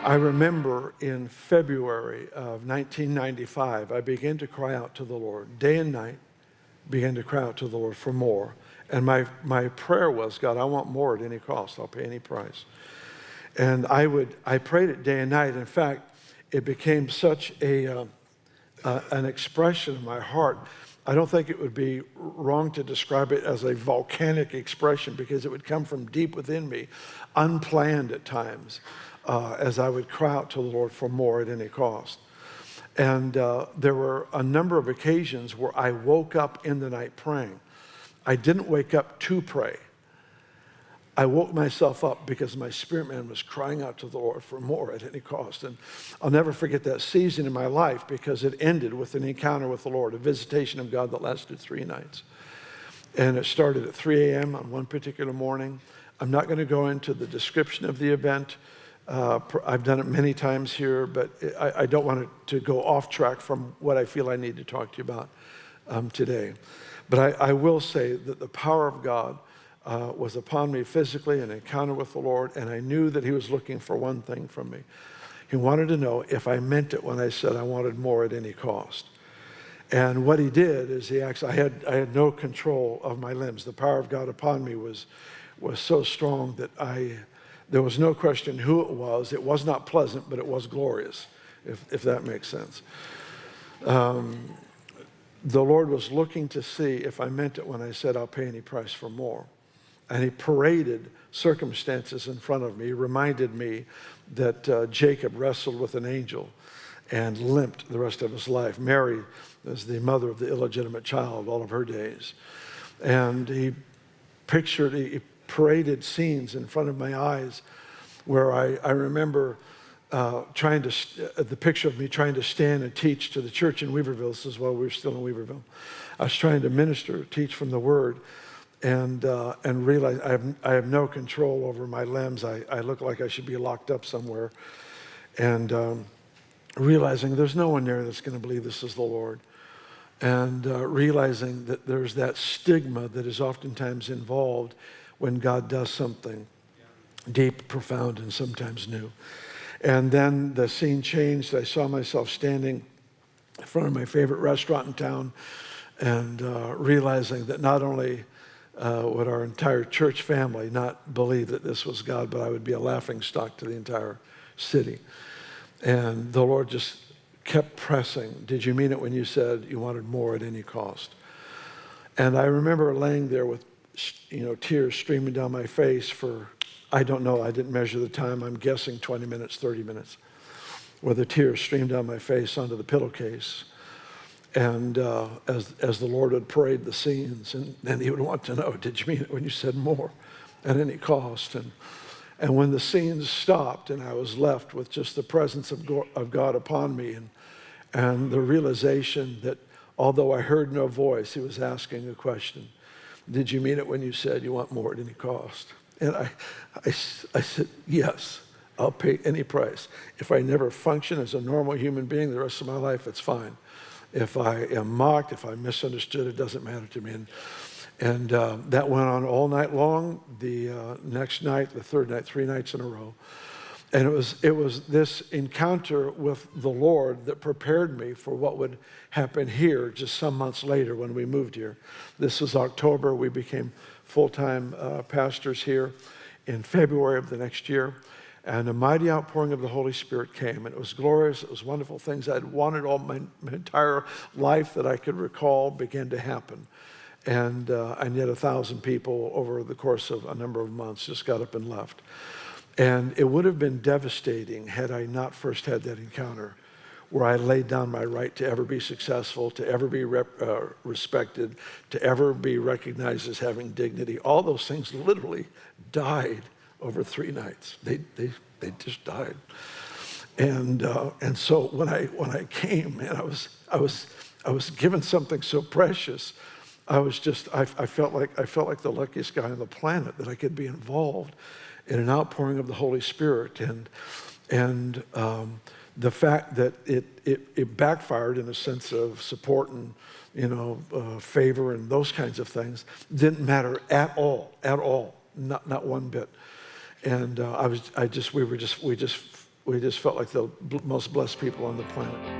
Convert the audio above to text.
I remember in February of 1995, I began to cry out to the Lord. Day and night, began to cry out to the Lord for more. And my prayer was, God, I want more at any cost. I'll pay any price. And I prayed it day and night. In fact, it became such an expression of my heart. I don't think it would be wrong to describe it as a volcanic expression, because it would come from deep within me, unplanned at times, as I would cry out to the Lord for more at any cost. And there were a number of occasions where I woke up in the night praying. I didn't wake up to pray. I woke myself up because my spirit man was crying out to the Lord for more at any cost. And I'll never forget that season in my life, because it ended with an encounter with the Lord, a visitation of God that lasted 3 nights. And it started at 3 a.m. on one particular morning. I'm not going to go into the description of the event. I've done it many times here, but I don't want it to go off track from what I feel I need to talk to you about today. But I will say that the power of God was upon me physically, an encounter with the Lord, and I knew that he was looking for one thing from me. He wanted to know if I meant it when I said I wanted more at any cost. And what he did is I had no control of my limbs. The power of God upon me was so strong that there was no question who it was. It was not pleasant, but it was glorious, if that makes sense. The Lord was looking to see if I meant it when I said I'll pay any price for more. And he paraded circumstances in front of me. He reminded me that Jacob wrestled with an angel and limped the rest of his life. Mary was the mother of the illegitimate child all of her days. And he paraded scenes in front of my eyes where I remember the picture of me trying to stand and teach to the church in Weaverville. This is while we were still in Weaverville. I was trying to minister, teach from the Word, and realize I have no control over my limbs. I look like I should be locked up somewhere. And realizing there's no one there that's going to believe this is the Lord. And realizing that there's that stigma that is oftentimes involved when God does something deep, profound, and sometimes new. And then the scene changed. I saw myself standing in front of my favorite restaurant in town, and realizing that not only would our entire church family not believe that this was God, but I would be a laughingstock to the entire city. And the Lord just kept pressing. Did you mean it when you said you wanted more at any cost? And I remember laying there with tears streaming down my face for, I don't know, I didn't measure the time, I'm guessing 20 minutes, 30 minutes, where the tears streamed down my face onto the pillowcase. And as the Lord would parade the scenes, and then he would want to know, did you mean it when you said more at any cost? And when the scenes stopped and I was left with just the presence of God upon me, and the realization that although I heard no voice, he was asking a question. Did you mean it when you said you want more at any cost? And I said, yes, I'll pay any price. If I never function as a normal human being the rest of my life, it's fine. If I am mocked, if I'm misunderstood, it doesn't matter to me. And that went on all night long. The next night, the third night, 3 nights in a row. And it was this encounter with the Lord that prepared me for what would happen here just some months later when we moved here. This was October. We became full-time pastors here in February of the next year. And a mighty outpouring of the Holy Spirit came. And it was glorious. It was wonderful. Things I'd wanted all my entire life that I could recall began to happen. And yet 1,000 people over the course of a number of months just got up and left. And it would have been devastating had I not first had that encounter where I laid down my right to ever be successful, to ever be respected, to ever be recognized as having dignity. All those things literally died over 3 nights. They just died. And so when I came, man, I was given something so precious. I felt like the luckiest guy on the planet that I could be involved in an outpouring of the Holy Spirit, and the fact that it backfired in a sense of support and favor and those kinds of things didn't matter at all, not one bit. And we just we just felt like the most blessed people on the planet.